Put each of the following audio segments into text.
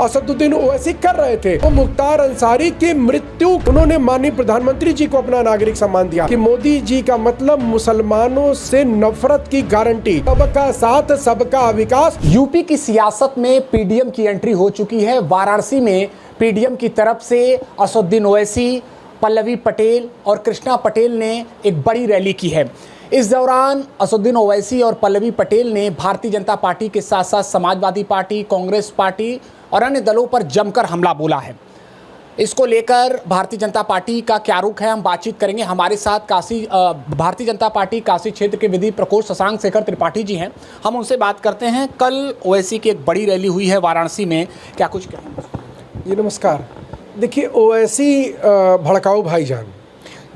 असदुद्दीन ओवैसी कर रहे थे। वो मुख्तार अंसारी की मृत्यु, उन्होंने माननीय प्रधानमंत्री जी को अपना नागरिक सम्मान दिया कि मोदी जी का मतलब मुसलमानों से नफरत की गारंटी, सबका साथ सबका विकास। यूपी की सियासत में पीडीएम की एंट्री हो चुकी है। वाराणसी में पीडीएम की तरफ से असदुद्दीन ओवैसी, पल्लवी पटेल और कृष्णा पटेल ने एक बड़ी रैली की है। इस दौरान असदुद्दीन ओवैसी और पल्लवी पटेल ने भारतीय जनता पार्टी के साथ साथ समाजवादी पार्टी, कांग्रेस पार्टी और अन्य दलों पर जमकर हमला बोला है। इसको लेकर भारतीय जनता पार्टी का क्या रुख है, हम बातचीत करेंगे। हमारे साथ भारतीय जनता पार्टी काशी क्षेत्र के विधि प्रकोष्ठ शशांक शेखर त्रिपाठी जी हैं, हम उनसे बात करते हैं। कल ओवैसी की एक बड़ी रैली हुई है वाराणसी में, क्या कुछ कहें? जी नमस्कार। देखिए, ओवैसी भड़काऊ भाईजान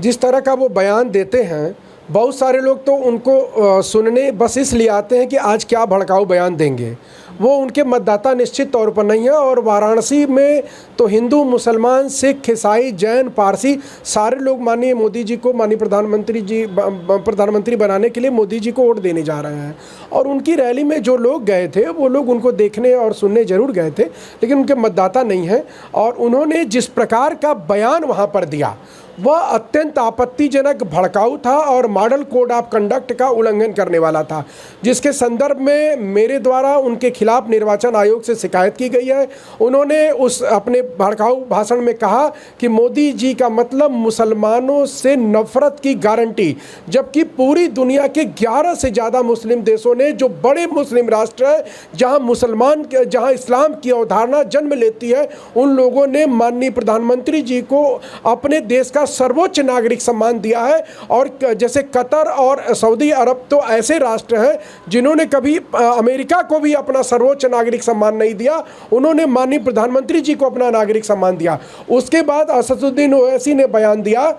जिस तरह का वो बयान देते हैं, बहुत सारे लोग तो उनको सुनने बस इसलिए आते हैं कि आज क्या भड़काऊ बयान देंगे। वो उनके मतदाता निश्चित तौर पर नहीं है। और वाराणसी में तो हिंदू, मुसलमान, सिख, ईसाई, जैन, पारसी सारे लोग माननीय मोदी जी को, माननीय प्रधानमंत्री बनाने के लिए मोदी जी को वोट देने जा रहे हैं। और उनकी रैली में जो लोग गए थे वो लोग उनको देखने और सुनने जरूर गए थे, लेकिन उनके मतदाता नहीं हैं। और उन्होंने जिस प्रकार का बयान वहाँ पर दिया वह अत्यंत आपत्तिजनक, भड़काऊ था और मॉडल कोड ऑफ कंडक्ट का उल्लंघन करने वाला था, जिसके संदर्भ में मेरे द्वारा उनके खिलाफ निर्वाचन आयोग से शिकायत की गई है। उन्होंने उस अपने भड़काऊ भाषण में कहा कि मोदी जी का मतलब मुसलमानों से नफरत की गारंटी, जबकि पूरी दुनिया के 11 से ज़्यादा मुस्लिम देशों ने, जो बड़े मुस्लिम राष्ट्र है जहाँ इस्लाम की अवधारणा जन्म लेती है, उन लोगों ने माननीय प्रधानमंत्री जी को अपने देश का सर्वोच्च नागरिक सम्मान दिया है। और जैसे कतर और सऊदी अरब तो ऐसे राष्ट्र हैं जिन्होंने कभी अमेरिका को भी अपना सर्वोच्च नागरिक सम्मान नहीं दिया, उन्होंने माननीय प्रधानमंत्री जी को अपना नागरिक सम्मान दिया। उसके बाद असदुद्दीन ओवैसी ने बयान दिया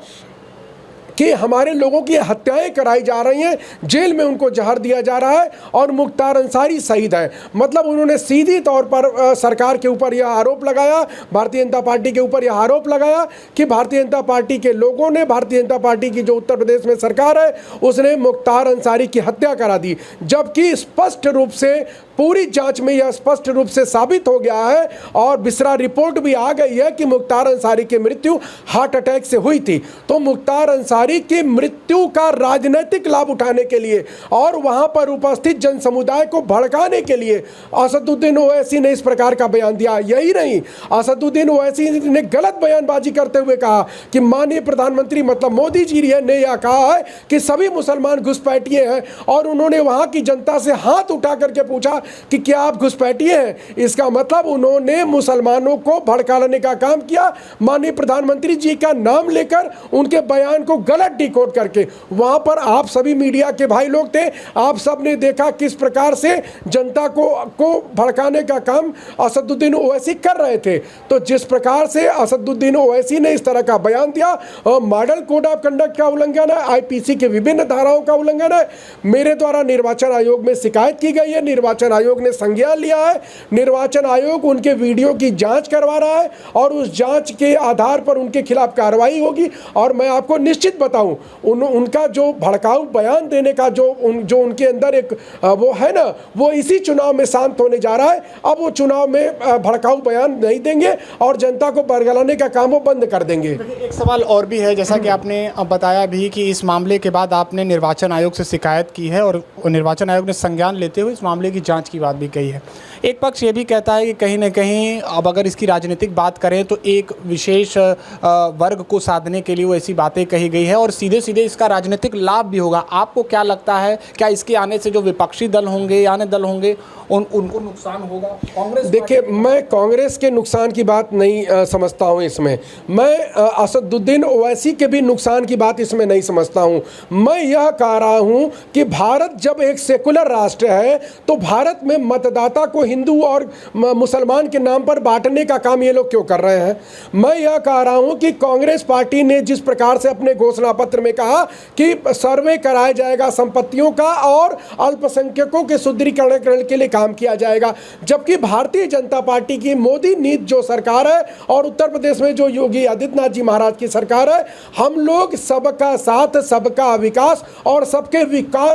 कि हमारे लोगों की हत्याएं कराई जा रही हैं, जेल में उनको जहर दिया जा रहा है और मुख्तार अंसारी शहीद है। मतलब उन्होंने सीधी तौर पर सरकार के ऊपर यह आरोप लगाया, भारतीय जनता पार्टी के ऊपर यह आरोप लगाया कि भारतीय जनता पार्टी के लोगों ने, भारतीय जनता पार्टी की जो उत्तर प्रदेश में सरकार है, उसने मुख्तार अंसारी की हत्या करा दी। जबकि स्पष्ट रूप से पूरी जांच में यह स्पष्ट रूप से साबित हो गया है और बिसरा रिपोर्ट भी आ गई है कि मुख्तार अंसारी की मृत्यु हार्ट अटैक से हुई थी। तो मुख्तार अंसारी की मृत्यु का राजनीतिक लाभ उठाने के लिए और वहां पर उपस्थित जन समुदाय को भड़काने के लिए असदुद्दीन ओवैसी ने इस प्रकार का बयान दिया। यही नहीं, असदुद्दीन ओवैसी ने गलत बयानबाजी करते हुए कहा कि माननीय प्रधानमंत्री मतलब मोदी जी ने यह कहा है कि सभी मुसलमान घुसपैठिए हैं। और उन्होंने वहां की जनता से हाथ उठा करके पूछा कि क्या आप घुसपैठिए हैं। इसका मतलब उन्होंने मुसलमानों को भड़काने का काम किया, माननीय प्रधानमंत्री जी का नाम लेकर उनके बयान को गलत डिकोड करके। वहां पर आप सभी मीडिया के भाई लोग थे, आप सब ने देखा किस प्रकार से जनता को भड़काने का काम असदुद्दीन ओवैसी कर रहे थे। तो जिस प्रकार से असदुद्दीन ओवैसी ने इस तरह का बयान दिया, मॉडल कोड ऑफ कंडक्ट का उल्लंघन है, आईपीसी के विभिन्न धाराओं का उल्लंघन है। मेरे द्वारा निर्वाचन आयोग में शिकायत की गई है, निर्वाचन आयोग ने संज्ञान लिया है। निर्वाचन आयोग उनके वीडियो की जांच करवा रहा है और उस जांच के आधार पर उनके खिलाफ कार्रवाई होगी। और मैं आपको निश्चित बताऊं, उनका जो भड़काऊ बयान देने का जो उनके अंदर एक वो है ना, वो इसी चुनाव में शांत होने जा रहा है। अब वो चुनाव में भड़काऊ बयान नहीं देंगे और जनता को बरगलाने का काम वो बंद कर देंगे। एक सवाल और भी है, जैसा कि आपने बताया भी कि इस मामले के बाद आपने निर्वाचन आयोग से शिकायत की है और निर्वाचन आयोग ने संज्ञान लेते हुए इस मामले की जांच की बात भी कही है। एक पक्ष ये भी कहता है कि कहीं ना कहीं अब अगर इसकी राजनीतिक बात करें तो एक विशेष वर्ग को साधने के लिए वो ऐसी बातें कही गई है और सीधे सीधे इसका राजनीतिक लाभ भी होगा। आपको क्या लगता है, क्या इसके आने से जो विपक्षी दल होंगे या अन्य दल होंगे उनको नुकसान होगा? कांग्रेस, देखिए, मैं कांग्रेस के नुकसान की बात नहीं समझता हूं इसमें। मैं असदुद्दीन ओवैसी के भी नुकसान की बात इसमें नहीं समझता हूं। मैं यह कह रहा हूं कि भारत जब एक सेकुलर राष्ट्र है तो भारत में मतदाता को हिंदू और मुसलमान के नाम पर बांटने का काम ये लोग क्यों कर रहे हैं। मैं यह कह रहा हूं कि कांग्रेस पार्टी ने जिस प्रकार से अपने घोषणा पत्र में कहा कि सर्वे कराया जाएगा संपत्तियों का और अल्पसंख्यकों के सुदृढ़ीकरण के लिए काम किया जाएगा, जबकि भारतीय जनता पार्टी की मोदी नीति जो सरकार है और उत्तर प्रदेश में जो योगी आदित्यनाथ जी महाराज की सरकार है, हम लोग सबका साथ सबका विकास और सबके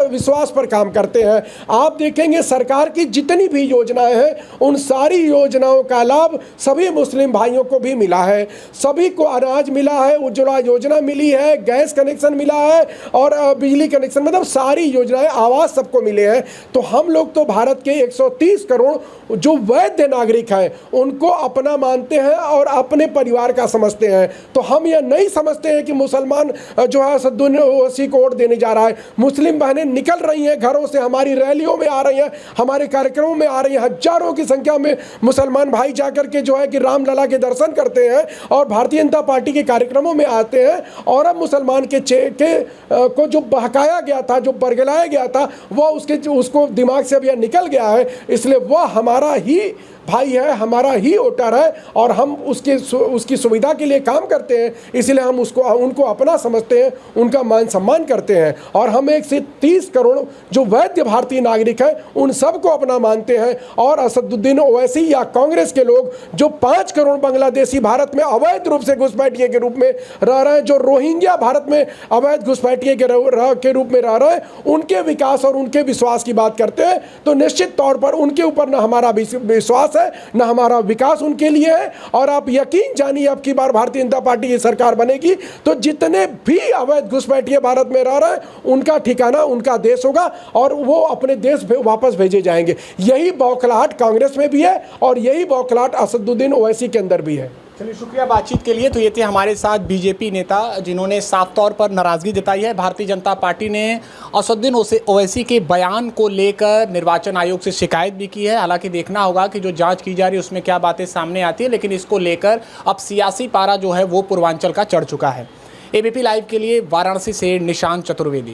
विश्वास पर काम करते हैं। आप देखेंगे सरकार सरकार की जितनी भी योजनाएं हैं उन सारी योजनाओं का लाभ सभी मुस्लिम भाइयों को भी मिला है। सभी को अनाज मिला है, उज्ज्वला योजना मिली है, गैस कनेक्शन मिला है और बिजली कनेक्शन, मतलब सारी योजनाएं, आवास सबको मिले हैं। तो हम लोग तो भारत के 130 करोड़ जो वैध नागरिक हैं उनको अपना मानते हैं और अपने परिवार का समझते हैं। तो हम यह नहीं समझते हैं कि मुसलमान जो है असदुद्दीन ओवैसी को वोट देने जा रहा है। मुस्लिम बहनें निकल रही हैं घरों से, हमारी रैलियों में आ रही हैं, हमारे कार्यक्रमों में आ रही हैं। हजारों की संख्या में मुसलमान भाई जाकर के जो है कि रामलला के दर्शन करते हैं और भारतीय जनता पार्टी के कार्यक्रमों में आते हैं। और अब मुसलमान को जो बहकाया गया था, जो बरगलाया गया था, वह उसको दिमाग से अब यह निकल गया है। इसलिए वह हमारा ही भाई है, हमारा ही वोटर है और हम उसकी सुविधा के लिए काम करते हैं। इसलिए हम उनको अपना समझते हैं, उनका मान सम्मान करते हैं। और हम 130 करोड़ जो वैध भारतीय नागरिक हैं उन सबको अपना मानते हैं। और असदुद्दीन ओवैसी या कांग्रेस के लोग जो 5 करोड़ बांग्लादेशी भारत में अवैध रूप से घुसपैठिए के रूप में रह रहे हैं, जो रोहिंग्या भारत में अवैध घुसपैठिए के रूप में रह रहे हैं, उनके विकास और उनके विश्वास की बात करते हैं, तो निश्चित तौर पर उनके ऊपर न हमारा विश्वास है, न हमारा विकास उनके लिए है। और आप यकीन जानिए अब की बार भारतीय जनता पार्टी की सरकार बनेगी तो जितने भी अवैध घुसपैठिए भारत में रह रहे हैं उनका ठिकाना उनका देश होगा और वो अपने देश वापस भेजे जाएंगे। यही बौखलाहट कांग्रेस में भी है और यही बौखलाहट असदुद्दीन ओवैसी के अंदर भी है। चलिए, शुक्रिया बातचीत के लिए। तो ये थे हमारे साथ बीजेपी नेता जिन्होंने साफ तौर पर नाराज़गी जताई है। भारतीय जनता पार्टी ने असदुद्दीन ओवैसी के बयान को लेकर निर्वाचन आयोग से शिकायत भी की है। हालांकि देखना होगा कि जो जांच की जा रही है उसमें क्या बातें सामने आती है, लेकिन इसको लेकर अब सियासी पारा जो है वो पूर्वांचल का चढ़ चुका है। एबीपी लाइव के लिए वाराणसी से निशांत चतुर्वेदी।